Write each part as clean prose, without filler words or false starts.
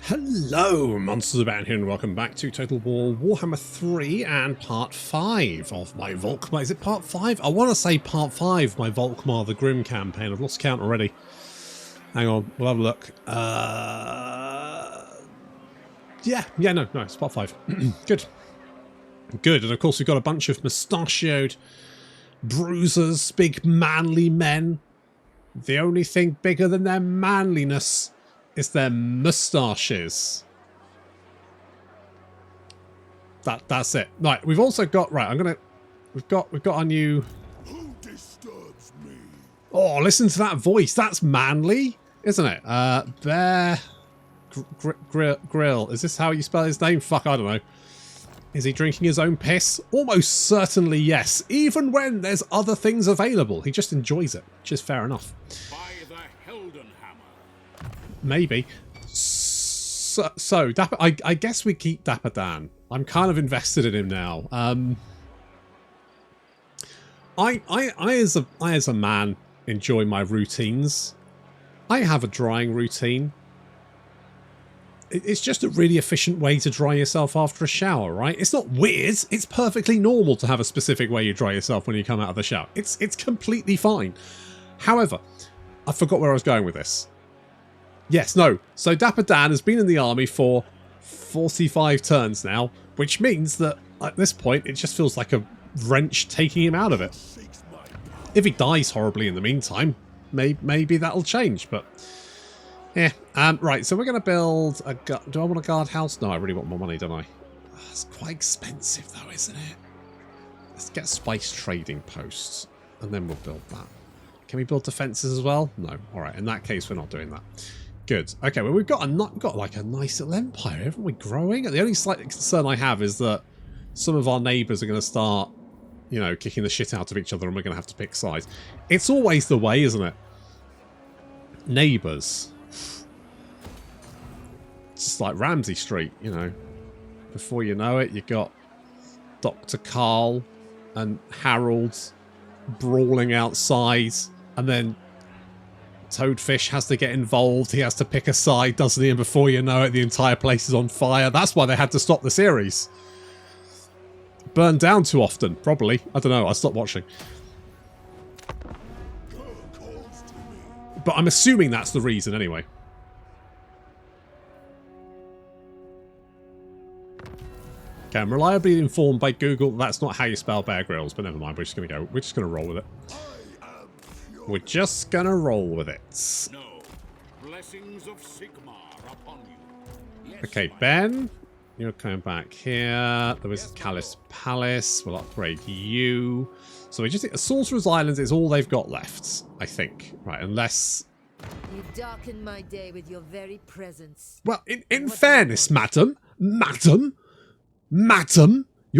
Hello, Monsters About here, and welcome back to Total War Warhammer 3 and Part 5 of my Volkmar. Is it Part 5? I want to say Part 5 of my Volkmar The Grim Campaign. I've lost count already. Hang on, we'll have a look. No, it's Part 5. Good. Good, and of course we've got a bunch of mustachioed bruisers, big manly men. The only thing bigger than their manliness is their moustaches. That's it. Right, we've also got we've got our new. Who disturbs me? Oh, listen to that voice. That's manly, isn't it? Bear Grill. Is this how you spell his name? Fuck, I don't know. Is he drinking his own piss? Almost certainly yes. Even when there's other things available, he just enjoys it, which is fair enough. Maybe. So Dapper, I guess we keep Dapper Dan. I'm kind of invested in him now. I as a man enjoy my routines. I have a drying routine. It's just a really efficient way to dry yourself after a shower, right? It's not weird. It's perfectly normal to have a specific way you dry yourself when you come out of the shower. It's completely fine. However, I forgot where I was going with this. Yes, no. So Dapper Dan has been in the army for 45 turns now, which means that at this point it just feels like a wrench taking him out of it. If he dies horribly in the meantime, maybe that'll change, but yeah. Right, so we're going to build a... Do I want a guardhouse? No, I really want more money, don't I? It's quite expensive though, isn't it? Let's get spice trading posts, and then we'll build that. Can we build defences as well? No. Alright, in that case we're not doing that. Good. Okay, well we've got like a nice little empire, haven't we? Growing. And the only slight concern I have is that some of our neighbours are going to start, you know, kicking the shit out of each other, and we're going to have to pick sides. It's always the way, isn't it? Neighbours. Just like Ramsey Street, you know. Before you know it, you got Dr. Carl and Harold brawling outside, and then Toadfish has to get involved. He has to pick a side, doesn't he? And before you know it, the entire place is on fire. That's why they had to stop the series. Burned down too often, probably. I don't know. I stopped watching. But I'm assuming that's the reason anyway. Okay, I'm reliably informed by Google that's not how you spell Bear Grylls, but never mind. We're just gonna roll with it. We're just gonna roll with it. No. Blessings of Sigmar upon you. Yes, okay, Ben, you're coming back here. There is Callus Palace. We'll upgrade you. So we just think Sorcerer's Islands is all they've got left, I think. Right, unless... You darken my day with your very presence. Well, in fairness, madam, you're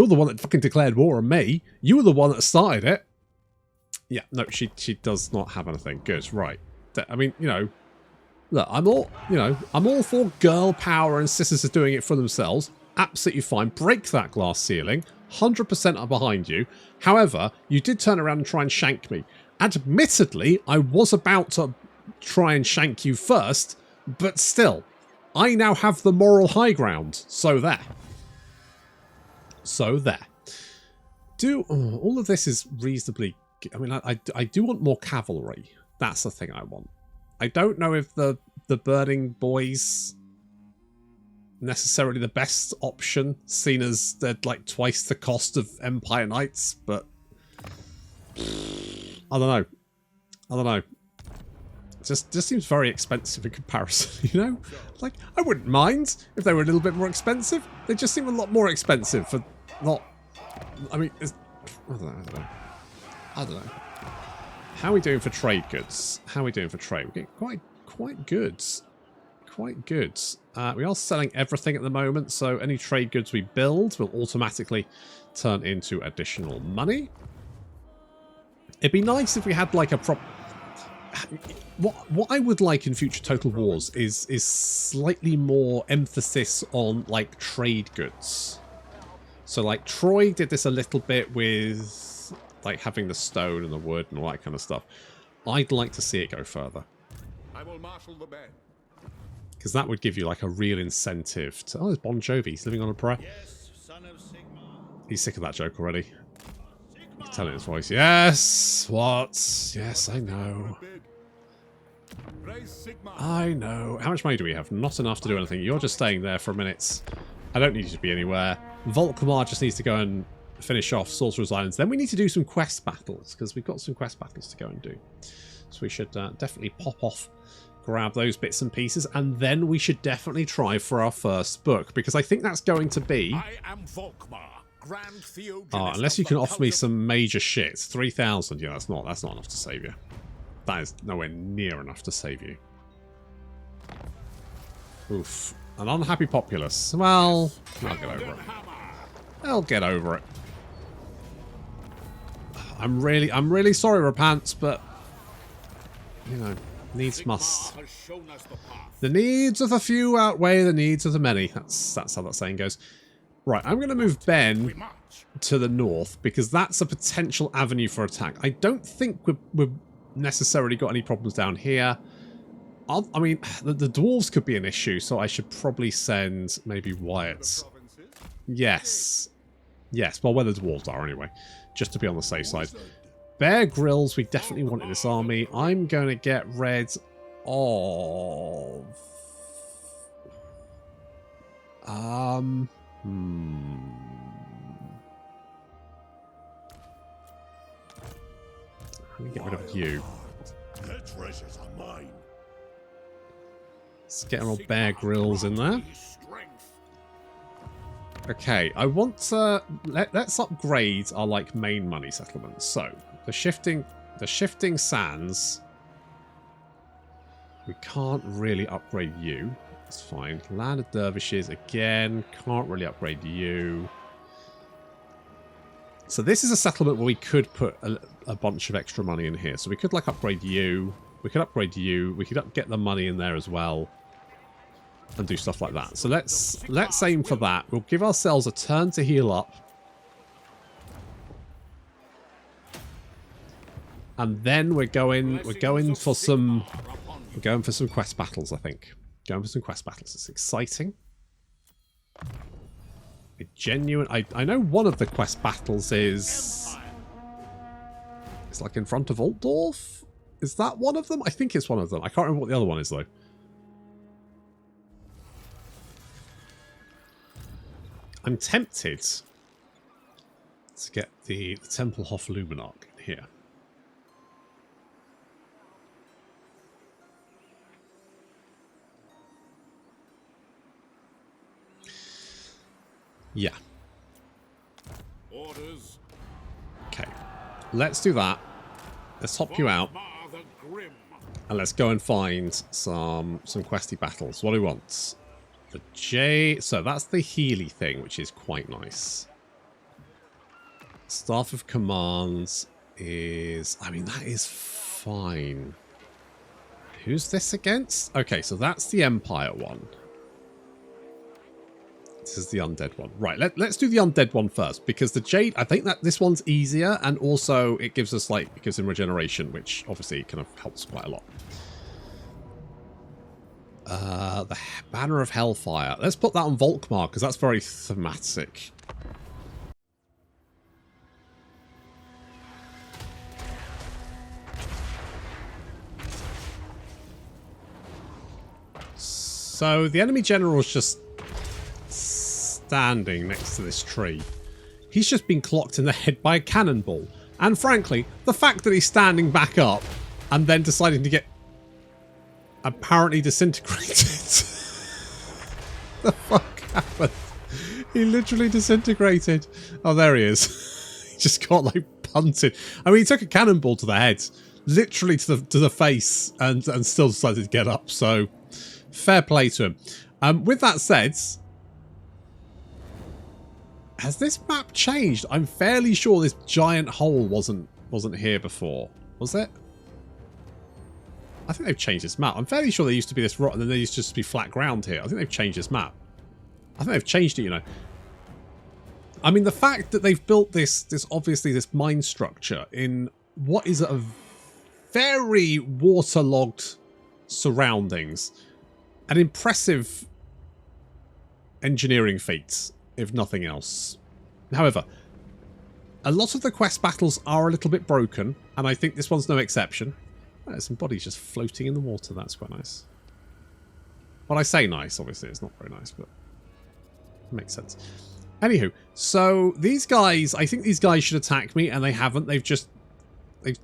the one that fucking declared war on me. You were the one that started it. Yeah, no, she does not have anything. Good, right. I mean, you know, look, I'm all for girl power and sisters are doing it for themselves. Absolutely fine. Break that glass ceiling. 100% are behind you. However, you did turn around and try and shank me. Admittedly, I was about to try and shank you first, but still, I now have the moral high ground. So there. So there. All of this is reasonably... I mean, I do want more cavalry. That's the thing I want. I don't know if the Burning Boys necessarily the best option, seeing as they're like twice the cost of Empire Knights, but I don't know. Just seems very expensive in comparison, you know? Like, I wouldn't mind if they were a little bit more expensive. They just seem a lot more expensive for not... I mean, I don't know. How are we doing for trade goods? How are we doing for trade? We're getting quite good. Quite good. We are selling everything at the moment, so any trade goods we build will automatically turn into additional money. It'd be nice if we had like a what I would like in future Total Wars is slightly more emphasis on like trade goods. So like Troy did this a little bit with like having the stone and the wood and all that kind of stuff. I'd like to see it go further. I will marshal the men. Because that would give you like a real incentive to... Oh, there's Bon Jovi. He's living on a prayer. Yes, son of Sigmar. He's sick of that joke already. You can tell in his voice. Yes! What? Yes, I know. Praise Sigmar. I know. How much money do we have? Not enough to do anything. You're just staying there for a minute. I don't need you to be anywhere. Volkmar just needs to go and finish off Sorcerer's Islands. Then we need to do some quest battles, because we've got some quest battles to go and do. So we should definitely pop off, grab those bits and pieces, and then we should definitely try for our first book, because I think that's going to be... I am Volkmar, Grand Theogenist. unless you can offer me some major shit. 3,000. Yeah, that's not enough to save you. That is nowhere near enough to save you. Oof. An unhappy populace. Well, I'll get over it. I'll get over it. I'm really sorry, Repants, but you know, needs must. The needs of the few outweigh the needs of the many. That's how that saying goes. Right, I'm going to move Ben to the north because that's a potential avenue for attack. I don't think we've necessarily got any problems down here. I mean, the dwarves could be an issue, so I should probably send maybe Wyatt. Yes. Yes, well, where the dwarves are anyway, just to be on the safe side. Bear Grylls, we definitely want in this army. I'm going to get rid of... I'm going to get rid of you. Their treasures are mine. Let's get our old Bear Grylls in there. Okay, I want to... Let's upgrade our, like, main money settlements. So, the shifting sands... We can't really upgrade you. That's fine. Land of Dervishes, again, can't really upgrade you. So this is a settlement where we could put a bunch of extra money in here. So we could, like, upgrade you. We could upgrade you. We could get the money in there as well. And do stuff like that. So let's aim for that. We'll give ourselves a turn to heal up. And then we're going for some quest battles, I think. Going for some quest battles. It's exciting. I know one of the quest battles is... It's like in front of Altdorf? Is that one of them? I think it's one of them. I can't remember what the other one is, though. I'm tempted to get the Tempelhof Luminarch in here. Yeah. Orders. Okay. Let's do that. Let's hop you out. Volkmar the Grim. And let's go and find some questy battles. What do we want? The J... So that's the Healy thing, which is quite nice. Staff of Commands is... I mean, that is fine. Who's this against? Okay, so that's the Empire one. This is the Undead one. Right, let's do the Undead one first, because the Jade... I think that this one's easier, and also it gives us, like... It gives him regeneration, which obviously kind of helps quite a lot. The Banner of Hellfire. Let's put that on Volkmar, because that's very thematic. So, the enemy general is just standing next to this tree. He's just been clocked in the head by a cannonball. And frankly, the fact that he's standing back up and then deciding to get apparently disintegrated. The fuck happened? He literally disintegrated. Oh, there he is. He just got, like, punted. I mean, he took a cannonball to the head, literally to the face, and still decided to get up. So, fair play to him. With that said, has this map changed? I'm fairly sure this giant hole wasn't here before. Was it? I think they've changed this map. I'm fairly sure there used to be this rock and then there used to just be flat ground here. I think they've changed this map. I think they've changed it, you know. I mean, the fact that they've built this obviously this mine structure in what is a very waterlogged surroundings an impressive engineering feat, if nothing else. However, a lot of the quest battles are a little bit broken, and I think this one's no exception. Oh, there's some bodies just floating in the water. That's quite nice. Well, I say nice, obviously. It's not very nice, but it makes sense. Anywho, so these guys, I think these guys should attack me, and they haven't. They've just...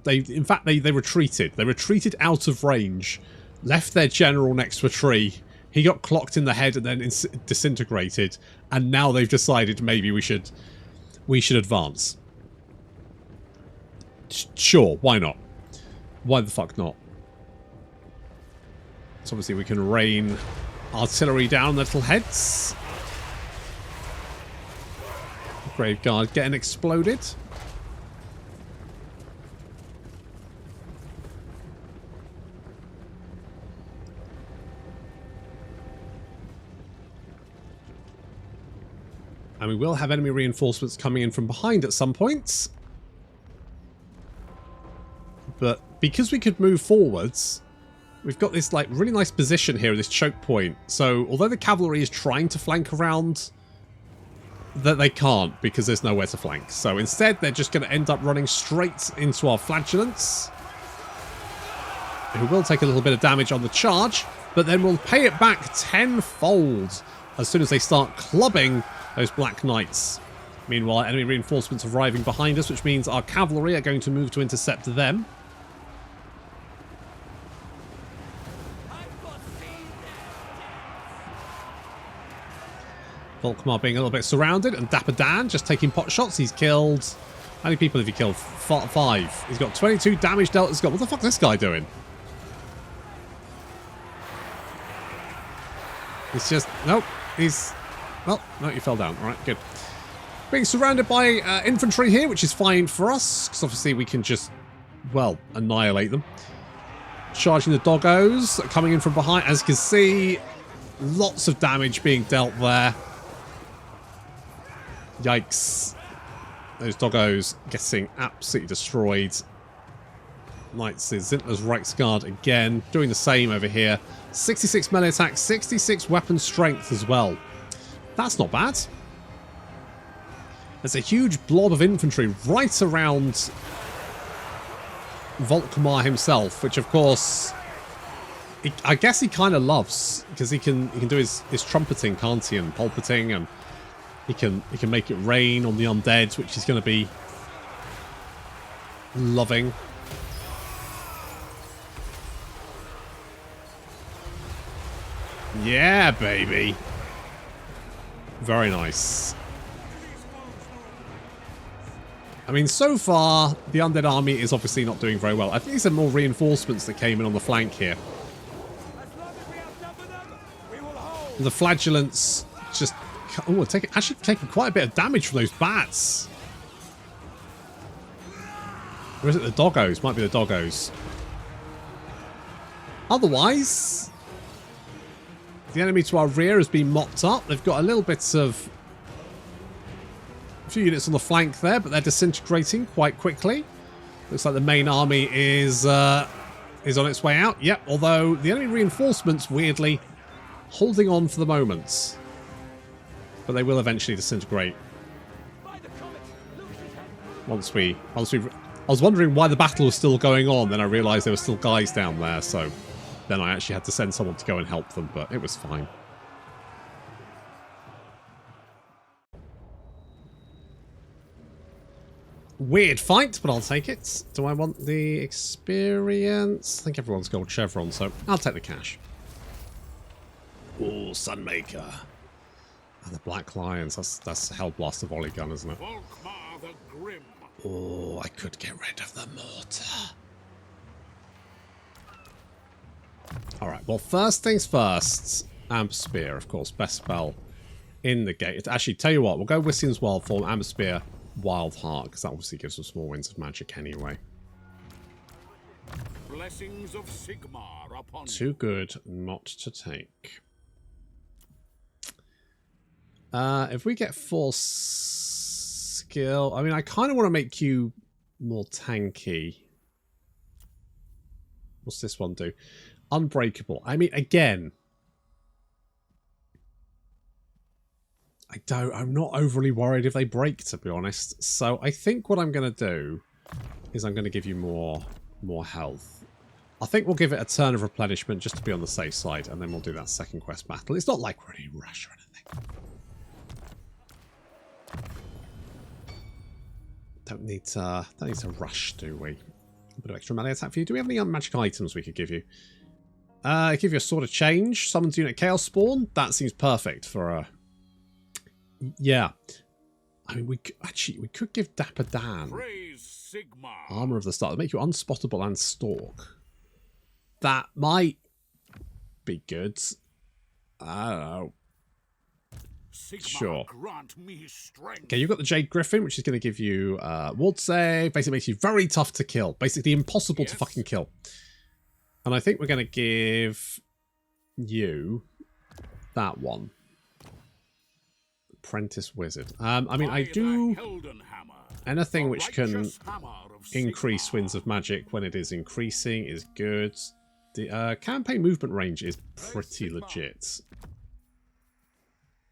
in fact, they retreated. They retreated out of range, left their general next to a tree. He got clocked in the head and then disintegrated, and now they've decided maybe we should advance. Sure, why not? Why the fuck not? So obviously we can rain artillery down their little heads. Graveguard getting exploded. And we will have enemy reinforcements coming in from behind at some points. But because we could move forwards, we've got this like really nice position here, this choke point. So although the cavalry is trying to flank around, that they can't because there's nowhere to flank. So instead they're just going to end up running straight into our flagellants, who will take a little bit of damage on the charge, but then we'll pay it back tenfold as soon as they start clubbing those Black Knights. Meanwhile, enemy reinforcements arriving behind us, which means our cavalry are going to move to intercept them. Volkmar being a little bit surrounded, and Dapper Dan just taking pot shots. He's killed... How many people have he killed? 5. He's got 22 damage dealt. He's got... What the fuck is this guy doing? He's just... Nope. He's... Well, no, he fell down. All right, good. Being surrounded by infantry here, which is fine for us, because obviously we can just, well, annihilate them. Charging the doggos, coming in from behind. As you can see, lots of damage being dealt there. Yikes. Those doggos getting absolutely destroyed. Knights is Zintler's Reichsguard again, doing the same over here. 66 melee attack, 66 weapon strength as well. That's not bad. There's a huge blob of infantry right around Volkmar himself, which of course, I guess he kind of loves, because he can do his trumpeting, can't he, and pulpiting, and he can make it rain on the undead, which he's going to be loving. Yeah, baby. Very nice. I mean, so far, the undead army is obviously not doing very well. I think there's some more reinforcements that came in on the flank here. The flagellants just... Oh, actually taking quite a bit of damage from those bats. Or is it the doggos? Might be the doggos. Otherwise... The enemy to our rear has been mopped up. They've got a little bit of... A few units on the flank there, but they're disintegrating quite quickly. Looks like the main army is on its way out. Yep, although the enemy reinforcements, weirdly, holding on for the moment. But they will eventually disintegrate. Once we... I was wondering why the battle was still going on, then I realised there were still guys down there, so... Then I actually had to send someone to go and help them, but it was fine. Weird fight, but I'll take it. Do I want the experience? I think everyone's gold chevron, so I'll take the cash. Ooh, Sunmaker. And the Black Lions. That's Hellblaster volley gun, isn't it? Volkmar the Grim. Oh, I could get rid of the mortar. Alright, well, first things first. Amber Spear, of course, best spell in the game. Actually, tell you what, we'll go Whistion's Wild Form, Amber Spear, Wild Heart, because that obviously gives us more winds of magic anyway. Blessings of Sigmar upon Too you. good not to take. If we get force skill, I mean, I kind of want to make you more tanky. What's this one do? Unbreakable. I mean, again, I'm not overly worried if they break, to be honest. So I think what I'm going to do is I'm going to give you more health. I think we'll give it a turn of replenishment just to be on the safe side, and then we'll do that second quest battle. It's not like we're in any rush or anything. Don't need to rush, do we? A bit of extra melee attack for you. Do we have any magic items we could give you? Give you a sword of change. Summons unit chaos spawn. That seems perfect for a... Yeah. I mean, we could give Dapper Dan armor of the start. It'll make you unspottable and stalk. That might be good. I don't know. Sure. Okay, you've got the Jade Griffin, which is going to give you ward save. Basically makes you very tough to kill. Basically impossible to fucking kill. And I think we're going to give you that one. Apprentice Wizard. I mean, I do anything which can increase winds of magic when it is increasing is good. The campaign movement range is pretty legit.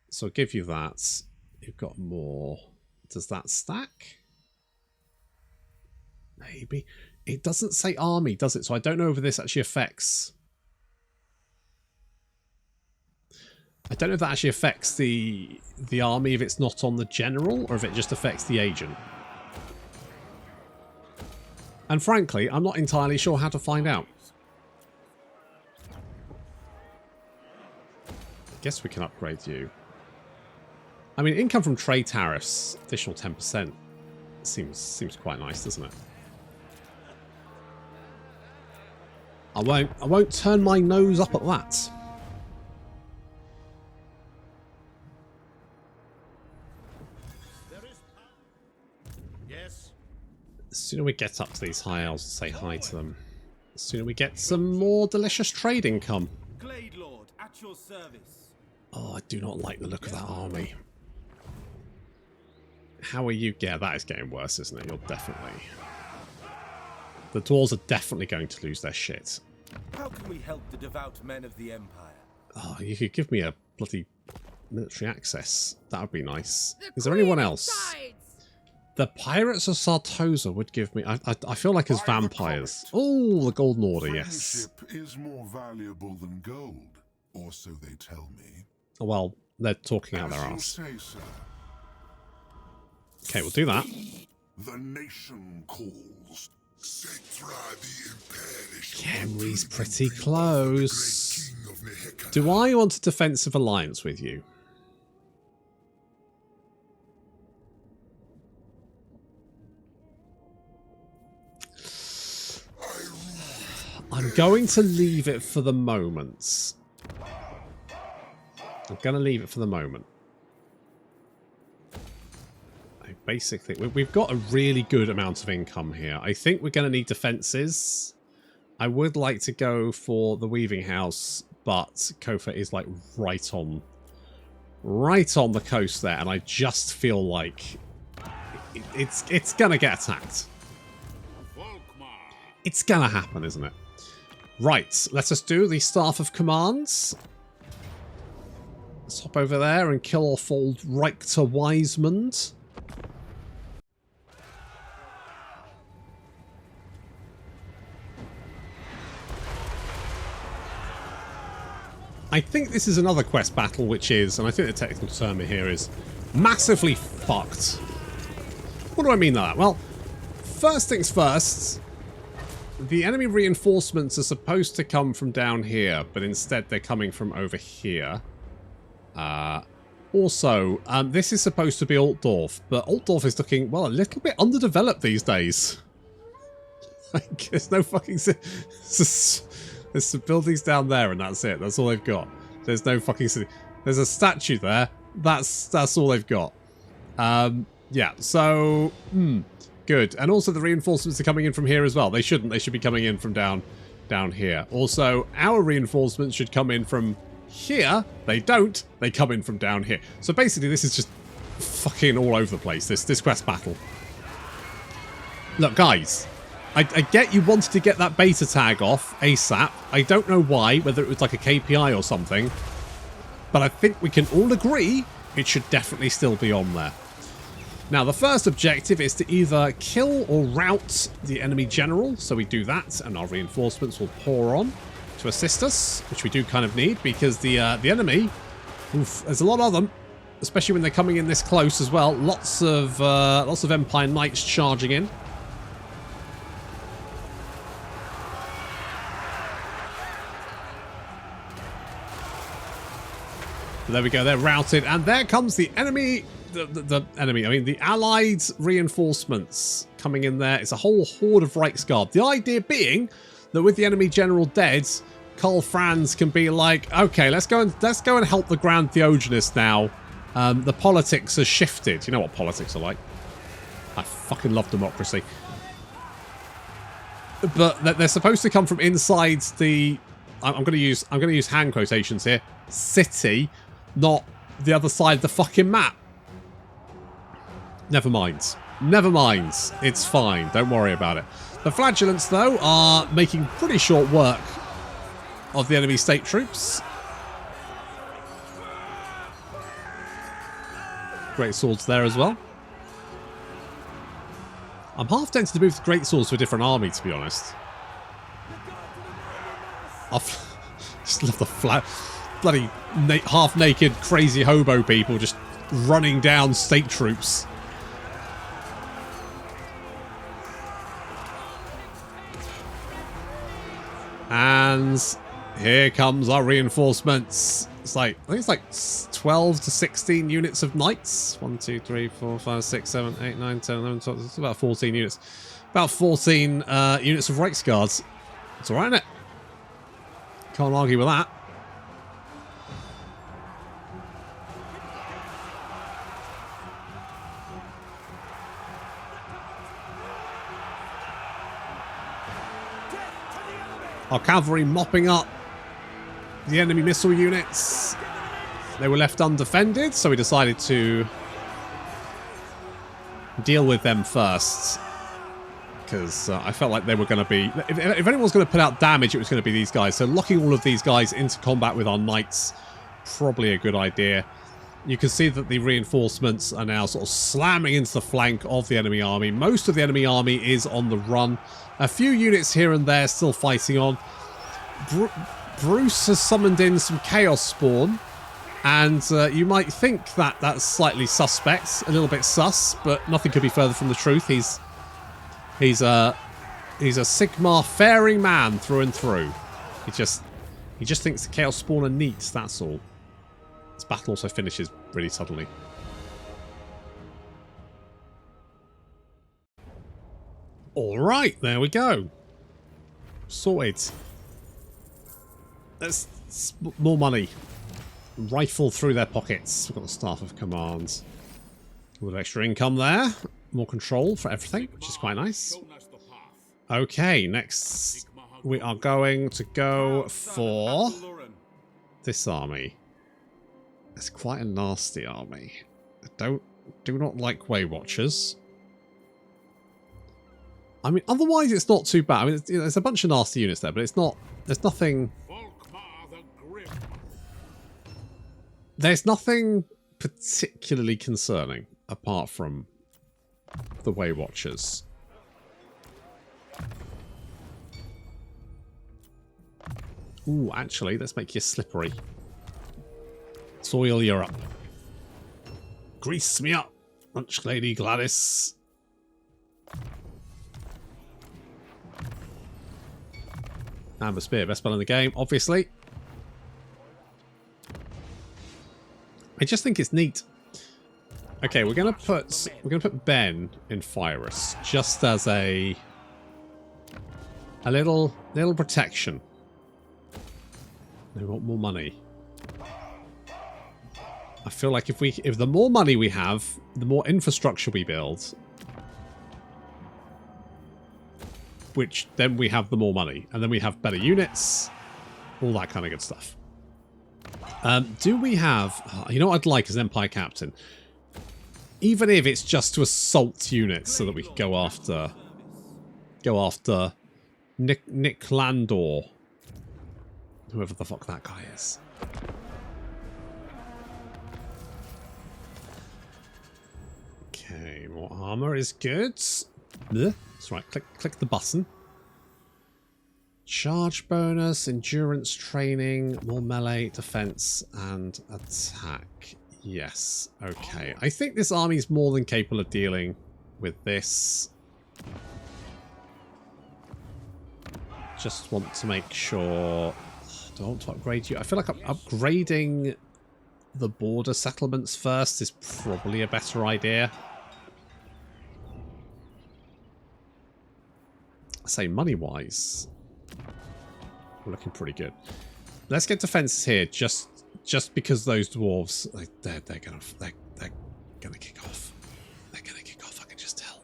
So I'll give you that. You've got more. Does that stack? Maybe. It doesn't say army, does it? So I don't know if this actually affects... I don't know if that actually affects the army if it's not on the general, or if it just affects the agent. And frankly, I'm not entirely sure how to find out. I guess we can upgrade you. I mean, income from trade tariffs, additional 10%, seems quite nice, doesn't it? I won't turn my nose up at that. The sooner we get up to these high elves and say hi to them, the sooner we get some more delicious trade income. Glade Lord, at your service. Oh, I do not like the look of that army. How are you? Yeah, that is getting worse, isn't it? You're definitely... The dwarves are definitely going to lose their shit. How can we help the devout men of the Empire? Oh, you could give me a bloody military access. That would be nice. Is there anyone else? The Pirates of Sartosa would give me... I feel like as vampires. Oh, the Golden Order, yes. Friendship is more valuable than gold, or so they tell me. Well, they're talking out their ass. Okay, we'll do that. The nation calls. Kemri's pretty close. Do I want a defensive alliance with you? I'm going to leave it for the moment. I'm going to leave it for the moment. Basically, we've got a really good amount of income here. I think we're going to need defenses. I would like to go for the Weaving House, but Kofa is like right on the coast there, and I just feel like it's going to get attacked. It's going to happen, isn't it? Right, let us do the Staff of Commands. Let's hop over there and kill off old Reichter Wisemund. I think this is another quest battle, which is, and I think the technical term here is, massively fucked. What do I mean by that? Well, first things first, the enemy reinforcements are supposed to come from down here, but instead they're coming from over here. Also, this is supposed to be Altdorf, but Altdorf is looking, well, a little bit underdeveloped these days. Like, there's no fucking... There's some buildings down there and that's it. That's all they've got. There's no fucking city. There's a statue there. That's all they've got. Yeah, so... good. And also the reinforcements are coming in from here as well. They shouldn't. They should be coming in from down here. Also, our reinforcements should come in from here. They don't. They come in from down here. So basically this is just fucking all over the place, this quest battle. Look, guys... I get you wanted to get that beta tag off ASAP. I don't know why, whether it was like a KPI or something. But I think we can all agree it should definitely still be on there. Now, the first objective is to either kill or rout the enemy general. So we do that, and our reinforcements will pour on to assist us, which we do kind of need because the enemy, oof, there's a lot of them, especially when they're coming in this close as well. Lots of Empire Knights charging in. There we go, they're routed, and there comes the enemy, the allied reinforcements coming in there. It's a whole horde of Reichsguard. The idea being that with the enemy general dead, Karl Franz can be like, okay, let's go and help the Grand Theogenes now. The politics has shifted. You know what politics are like. I fucking love democracy. But they're supposed to come from inside the, I'm going to use hand quotations here, city, not the other side of the fucking map. Never mind. Never mind. It's fine. Don't worry about it. The Flagellants, though, are making pretty short work of the enemy state troops. Great swords there as well. I'm half tempted to move the great swords to a different army, to be honest. I just love the bloody half-naked, crazy hobo people just running down state troops. And here comes our reinforcements. It's like, I think it's like 12 to 16 units of knights. 1, 2, 3, 4, 5, 6, 7, 8, 9, 10, 11, 12. It's about 14 units. About 14 units of Reichsguards. It's alright, isn't it? Can't argue with that. Our cavalry mopping up the enemy missile units. They were left undefended, so we decided to deal with them first. Because I felt like they were going to be... If anyone was going to put out damage, it was going to be these guys. So locking all of these guys into combat with our knights, probably a good idea. You can see that the reinforcements are now sort of slamming into the flank of the enemy army. Most of the enemy army is on the run. A few units here and there still fighting on. Bruce has summoned in some Chaos Spawn. And you might think that that's slightly suspect, a little bit sus, but nothing could be further from the truth. He's a Sigmar faring man through and through. He just thinks the Chaos Spawn are neat, that's all. This battle also finishes really suddenly. Alright, there we go. Sorted. That's more money. Rifle through their pockets. We've got the Staff of Command. A little extra income there. More control for everything, which is quite nice. Okay, next we are going to go for this army. It's quite a nasty army. I do not like Way Watchers. I mean, otherwise it's not too bad. I mean, there's a bunch of nasty units there, but it's not. There's nothing. Volkmar the Grim. There's nothing particularly concerning apart from the Way Watchers. Ooh, actually, let's make you slippery. Soil Europe. Grease me up, Lunch Lady Gladys. Amber Spear, best spell in the game, obviously. I just think it's neat. Okay, we're gonna put Ben in Firus just as a little protection. They want more money. I feel like if the more money we have, the more infrastructure we build, which then we have the more money, and then we have better units, all that kind of good stuff. Do we have? You know what I'd like as Empire Captain, even if it's just to assault units, so that we can go after Nick Landor, whoever the fuck that guy is. Armor is good. Blech. That's right. Click the button. Charge bonus, endurance training, more melee, defense, and attack. Yes. Okay. I think this army is more than capable of dealing with this. Just want to make sure. Do I want to upgrade you? I feel like upgrading the border settlements first is probably a better idea. I say money-wise, we're looking pretty good. Let's get defenses here, just because those dwarves, they're gonna kick off. They're gonna kick off. I can just tell.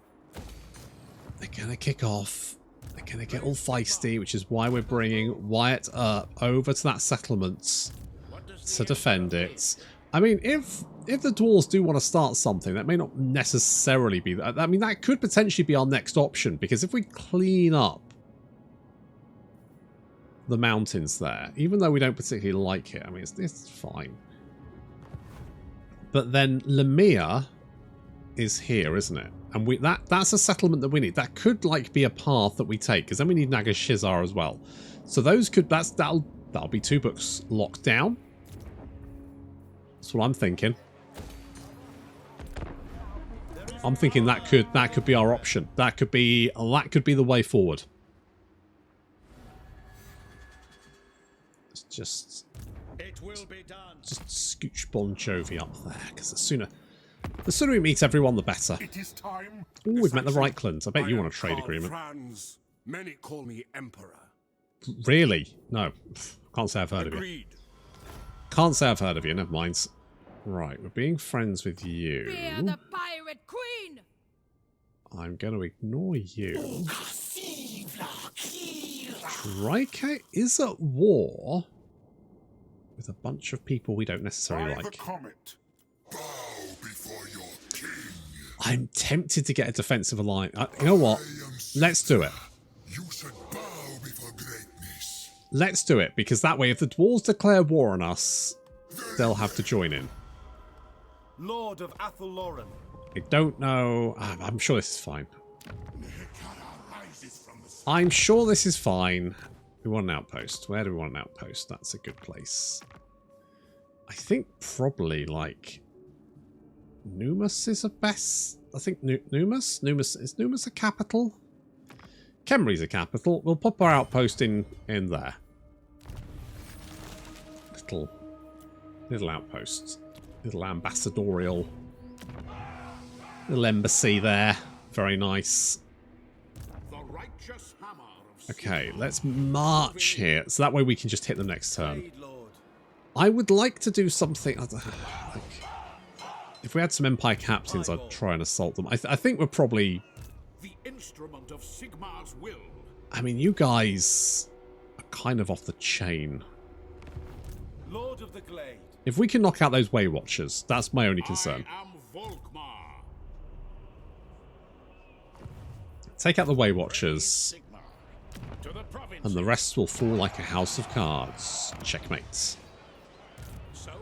They're gonna kick off. They're gonna get all feisty, which is why we're bringing Wyatt up over to that settlement to defend it. I mean, if the dwarves do want to start something, that may not necessarily be that. I mean, that could potentially be our next option, because if we clean up the mountains there, even though we don't particularly like it, I mean, it's fine. But then Lemire is here, isn't it? And that's a settlement that we need. That could like be a path that we take, because then we need Nagash as well. So those could that'll be 2 books locked down. That's what I'm thinking. I'm thinking that could be our option. That could be the way forward. Just scooch Bon Jovi up there, because the sooner we meet everyone, the better. It is time. Ooh, we've met the Reichlands. I bet you want a trade agreement. Many call me Emperor. Really? No. Can't say I've heard of you. Can't say I've heard of you. Never mind. Right, we're being friends with you. Fear the pirate queen. I'm going to ignore you. Striker is at war with a bunch of people we don't necessarily like. Bow before your king. I'm tempted to get a defensive alliance. You know what? Let's do it. You should bow before greatness. Let's do it, because that way if the dwarves declare war on us, they'll have to join in. Lord of Athelloren. I don't know. I'm sure this is fine. I'm sure this is fine. We want an outpost. Where do we want an outpost? That's a good place. I think probably like Numus is a best. I think Numus? Is Numus a capital? Khemri's a capital. We'll pop our outpost in there. Little outpost. Little ambassadorial. Little embassy there. Very nice. Okay, let's march here. So that way we can just hit them next turn. I would like to do something... like, if we had some Empire captains, I'd try and assault them. I think we're probably... The instrument of Sigmar's will. I mean, you guys are kind of off the chain. Lord of the Glade. If we can knock out those Way Watchers, that's my only concern. I am Volkmar. Take out the Way Watchers, and the rest will fall like a house of cards. Checkmate. So?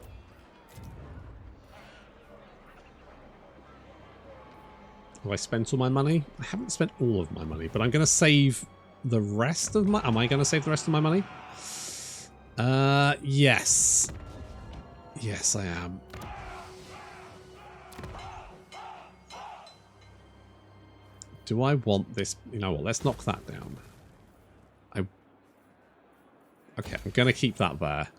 Have I spent all my money? I haven't spent all of my money, but I'm going to save the rest of my... Am I going to save the rest of my money? Yes. Yes, I am. Do I want this? You know what? Let's knock that down. Okay, I'm going to keep that there.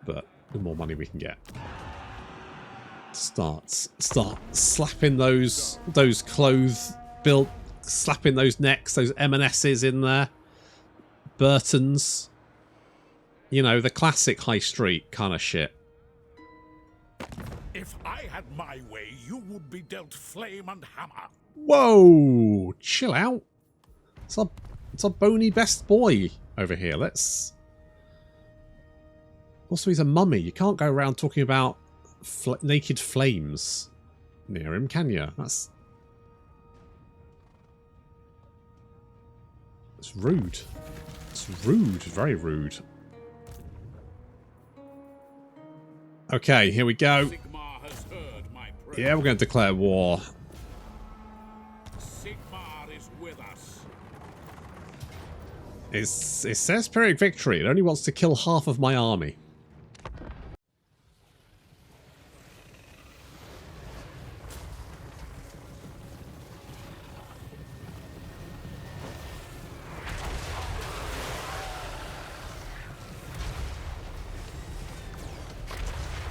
But the more money we can get. Start slapping those clothes built, slapping those necks, those M&S's in there. Burtons. You know, the classic high street kind of shit. If I had my way, you would be dealt flame and hammer. Whoa! Chill out. It's our bony best boy over here. Let's... Also, he's a mummy. You can't go around talking about naked flames near him, can you? That's rude. It's rude. Very rude. Okay, here we go. Sigmar has heard my prayer. Yeah, we're going to declare war. It says Pyrrhic victory. It only wants to kill half of my army.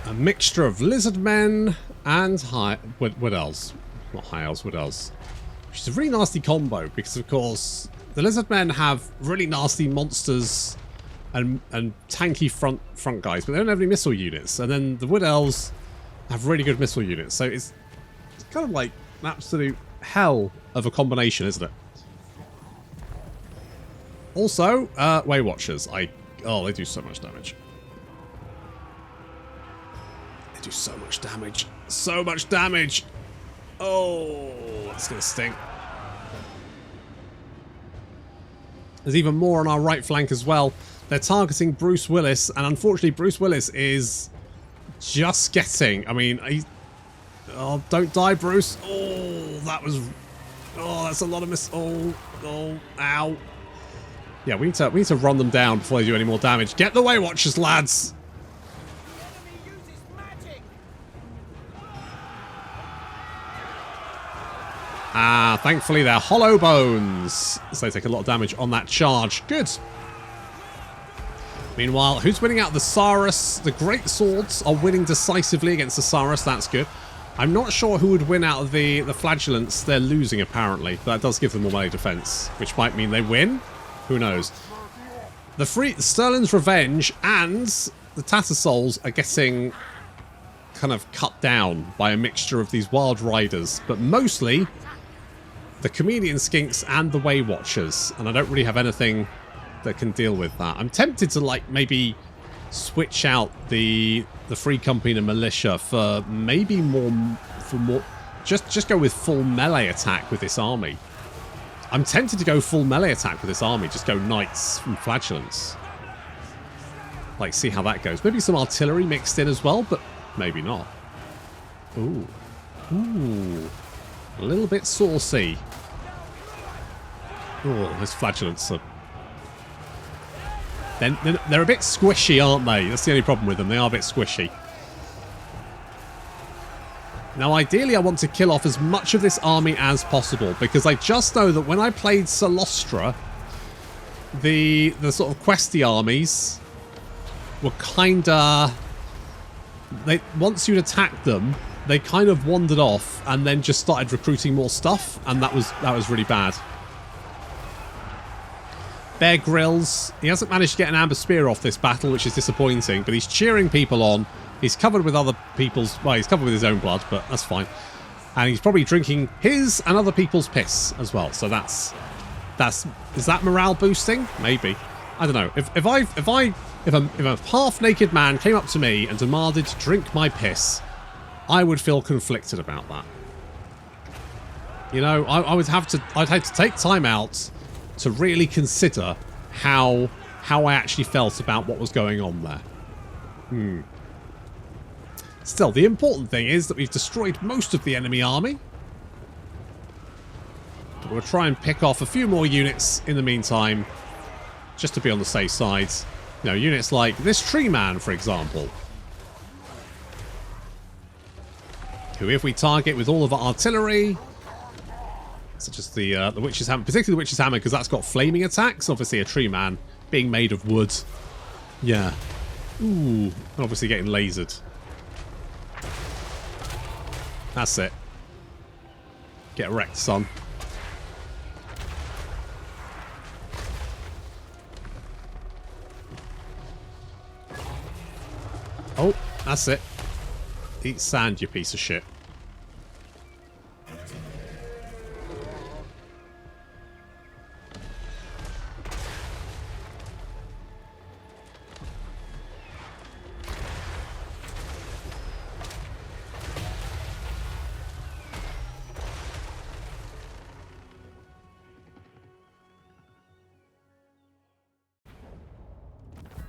A mixture of lizard men and what else? Not high elves, what else? Which is a really nasty combo because, of course, the lizard men have really nasty monsters and tanky front guys, but they don't have any missile units. And then the wood elves have really good missile units. So it's kind of like an absolute hell of a combination, isn't it? Also, Way Watchers. Oh, they do so much damage. Do so much damage. So much damage. Oh, that's going to sting. There's even more on our right flank as well. They're targeting Bruce Willis, and unfortunately Bruce Willis is just getting... I mean, oh, don't die, Bruce. Oh, that was... Oh, that's a lot of Oh, ow. Yeah, we need to run them down before they do any more damage. Get the Way Watchers, lads. Ah, thankfully they're hollow bones, so they take a lot of damage on that charge. Good. Meanwhile, who's winning out? The Saurus. The Great Swords are winning decisively against the Saurus. That's good. I'm not sure who would win out of the Flagellants. They're losing, apparently. But that does give them more melee defense, which might mean they win. Who knows? The Sterling's Revenge and the Tattersouls are getting kind of cut down by a mixture of these Wild Riders, but mostly the Comedian Skinks and the Way Watchers, and I don't really have anything that can deal with that. I'm tempted to, like, maybe switch out the Free Company and Militia for maybe more just go with full melee attack with this army. I'm tempted to go full melee attack with this army, just go Knights and Flagellants. Like, see how that goes. Maybe some artillery mixed in as well, but maybe not. Ooh. Ooh. A little bit saucy. Oh, those Flagellants are... They're a bit squishy, aren't they? That's the only problem with them. They are a bit squishy. Now, ideally, I want to kill off as much of this army as possible, because I just know that when I played Solostra, the sort of questy armies were kinda... once you'd attacked them, they kind of wandered off and then just started recruiting more stuff, and that was really bad. Bear Grylls, he hasn't managed to get an Amber Spear off this battle, which is disappointing, but he's cheering people on. He's covered with other people's... Well, he's covered with his own blood, but that's fine. And he's probably drinking his and other people's piss as well. So that's... Is that morale boosting? Maybe. I don't know. If a half-naked man came up to me and demanded to drink my piss, I would feel conflicted about that. You know, I'd have to take time out to really consider how I actually felt about what was going on there. Still, the important thing is that we've destroyed most of the enemy army. But we'll try and pick off a few more units in the meantime, just to be on the safe side. You know, units like this Tree Man, for example, who, if we target with all of our artillery, such as the Witch's Hammer, particularly the Witch's Hammer, because that's got flaming attacks. Obviously, a Tree Man being made of wood. Yeah. Ooh. Obviously getting lasered. That's it. Get wrecked, son. Oh, that's it. Eat sand, you piece of shit.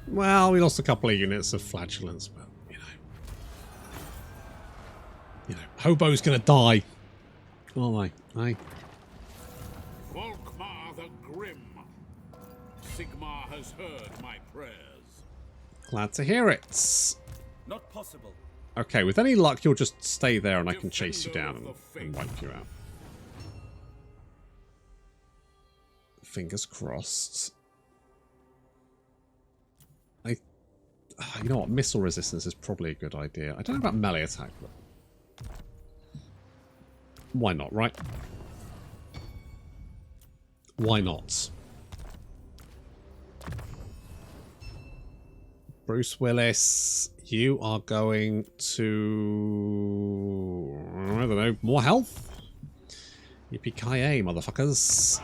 Well, we lost a couple of units of Flagellants, but, you know, Hobo's gonna die. Oh, my. Volkmar the Grim. Sigmar has heard my prayers. Glad to hear it. Not possible. Okay, with any luck, you'll just stay there and I can chase you down and wipe you out. Fingers crossed. You know what? Missile resistance is probably a good idea. I don't know about melee attack, but why not, right? Why not? Bruce Willis, you are going to... I don't know, more health? Yippee-ki-yay, motherfuckers.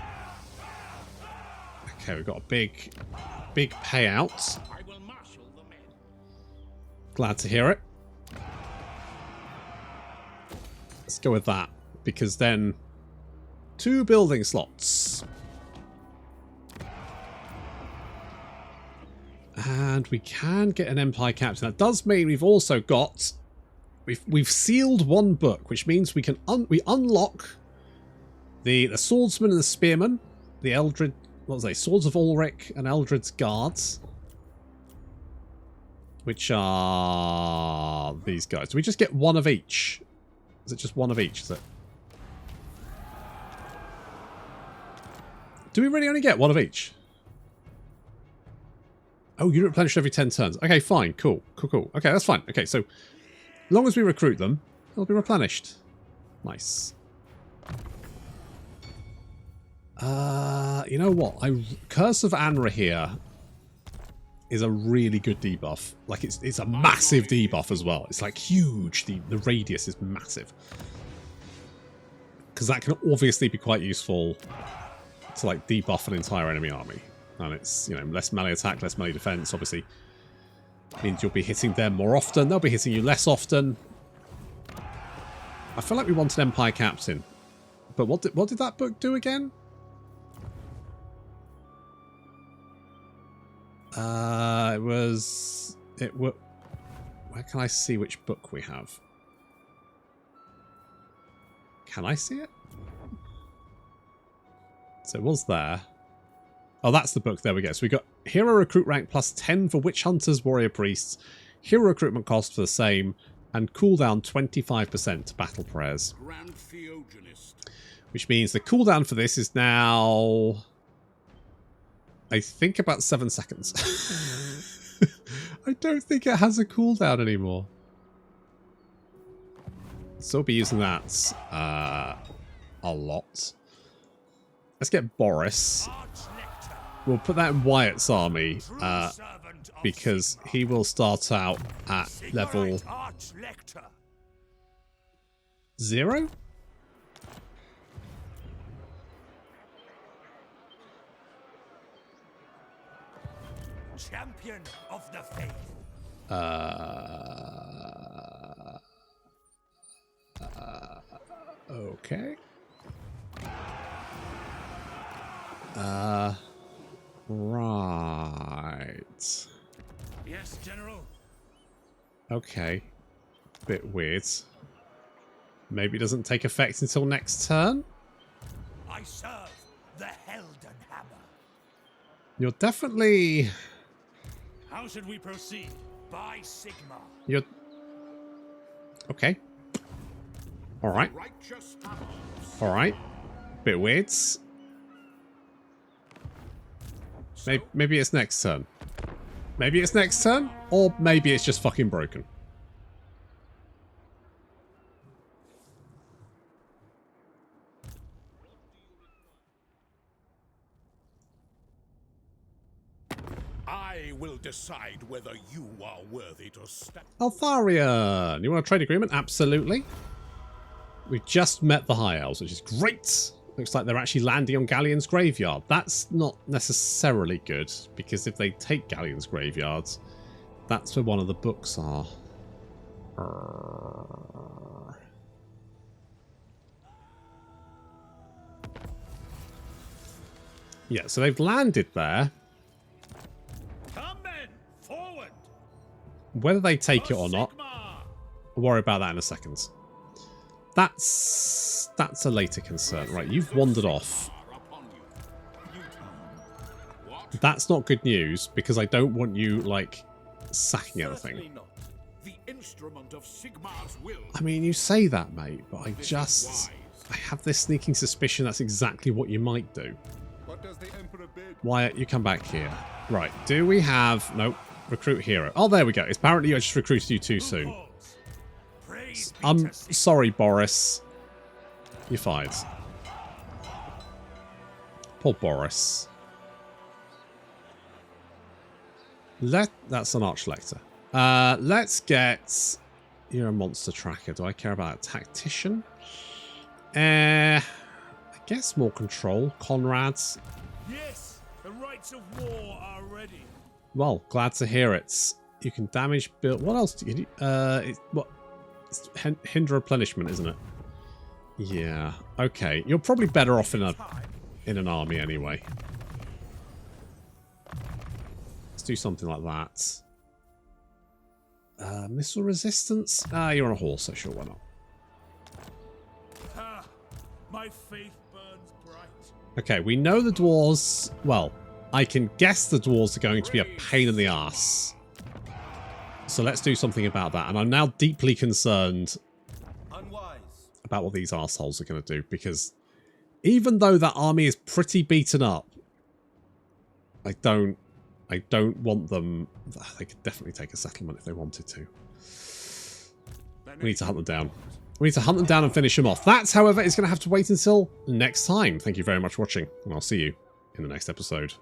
Okay, we've got a big payout. I will marshal the men. Glad to hear it. Let's go with that, because then 2 building slots. And we can get an Empire Captain. That does mean we've also got... We've sealed 1 book, which means we can unlock the Swordsman and the Spearman, the Eldred... What was they? Swords of Ulrika and Eldred's Guards. Which are these guys. Do we just get 1 of each? Is it just 1 of each? Is it? Do we really only get 1 of each? Oh, you replenish every 10 turns. Okay, fine. Cool. Cool. Okay, that's fine. Okay, so as long as we recruit them, they'll be replenished. Nice. You know what? Curse of Anra here is a really good debuff. Like, it's a massive debuff as well. It's like huge. The radius is massive. Because that can obviously be quite useful to, like, debuff an entire enemy army. And it's, you know, less melee attack, less melee defense, obviously. Means you'll be hitting them more often. They'll be hitting you less often. I feel like we want an Empire Captain. But what did that book do again? Where can I see which book we have? Can I see it? So it was there. Oh, that's the book. There we go. So we got hero recruit rank plus 10 for witch hunters, warrior priests, hero recruitment cost for the same, and cooldown 25% to battle prayers. Grand Theogenist. Which means the cooldown for this is now, I think, about 7 seconds. I don't think it has a cooldown anymore. So we'll be using that a lot. Let's get Boris. We'll put that in Wyatt's army because he will start out at level 0. Champion of the faith. Okay. Right. Yes, General. Okay. Bit weird. Maybe it doesn't take effect until next turn? I serve the Helden Hammer. You're definitely... How should we proceed? By Sigmar. You're... Okay. Alright. Righteous. Alright. Bit weird. Maybe it's next turn. Maybe it's next turn, or maybe it's just fucking broken. I will decide whether you are worthy to step. Altharian! You want a trade agreement? Absolutely. We've just met the High Elves, which is great. Looks like they're actually landing on Galleon's Graveyard. That's not necessarily good, because if they take Galleon's Graveyards, that's where one of the books are. Yeah, so they've landed there. Come men, forward. Whether they take it or not, I'll worry about that in a second. That's a later concern. Right, you've wandered off. What? That's not good news, because I don't want you, like, sacking everything. Certainly not. The instrument of Sigmar's will. I mean, you say that, mate, but I This is just... wise. I have this sneaking suspicion that's exactly what you might do. What does the Emperor bid? Wyatt, you come back here. Right, do we have... Nope. Recruit hero. Oh, there we go. It's apparently I just recruited you too soon. Praise be I'm to Sigmar. sorry, Boris. You're fired. Poor Boris. That's an Archlector. Let's get... You're a monster tracker. Do I care about a tactician? I guess more control. Conrad's. Yes, the rights of war are ready. Well, glad to hear it. You can damage build. What else do you do? It's hinder replenishment, isn't it? Yeah. Okay. You're probably better off in an army anyway. Let's do something like that. Missile resistance? You're on a horse, so sure, why not? Ah, my faith burns bright. Okay, we know the dwarves... Well, I can guess the dwarves are going to be a pain in the ass. So let's do something about that. And I'm now deeply concerned Unwise. about what these arseholes are going to do. Because even though that army is pretty beaten up, I don't want them... They could definitely take a settlement if they wanted to. We need to hunt them down. We need to hunt them down and finish them off. That, however, is going to have to wait until next time. Thank you very much for watching, and I'll see you in the next episode.